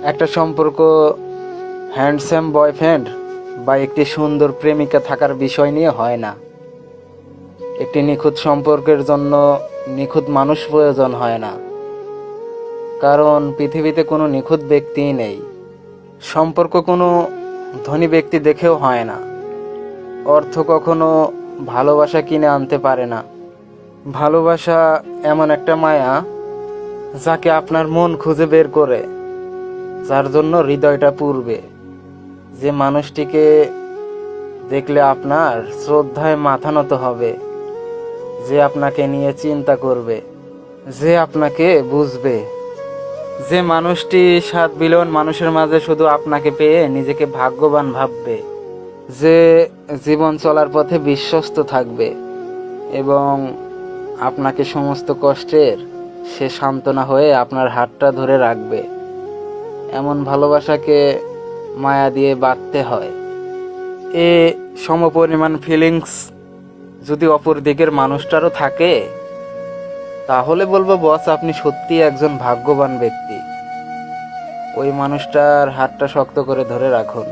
একটা সম্পর্ক handsome boyfriend বা একটি সুন্দর প্রেমিকা থাকার বিষয় নিয়ে হয় না। একটি নিখুঁত সম্পর্কের জন্য নিখুঁত মানুষ প্রয়োজন হয় না, কারণ পৃথিবীতে কোনো নিখুঁত ব্যক্তিই নেই। সম্পর্ক কোনো ধনী ব্যক্তি দেখেও হয় না। অর্থ কখনো ভালোবাসা কিনে আনতে পারে না। ভালোবাসা এমন একটা মায়া, যাকে আপনার মন খুঁজে বের করে, যার জন্য হৃদয়টা পুড়বে, যে মানুষটিকে দেখলে আপনার শ্রদ্ধায় মাথা নত হবে, যে আপনাকে নিয়ে চিন্তা করবে, যে আপনাকে বুঝবে, যে মানুষটি 7 বিলিয়ন মানুষের মাঝে শুধু আপনাকে পেয়ে নিজেকে ভাগ্যবান ভাববে, যে জীবন চলার পথে বিশ্বস্ত থাকবে এবং আপনাকে সমস্ত কষ্টের সে সান্ত্বনা হয়ে আপনার হাতটা ধরে রাখবে। এমন ভালোবাসাকে মায়া দিয়ে বাঁধতে হয়। এ সমপরিমাণ ফিলিংস যদি অপর দিকের মানুষটারও থাকে, তাহলে বলবো বস, আপনি সত্যি একজন ভাগ্যবান ব্যক্তি। ওই মানুষটার হাতটা শক্ত করে ধরে রাখুন।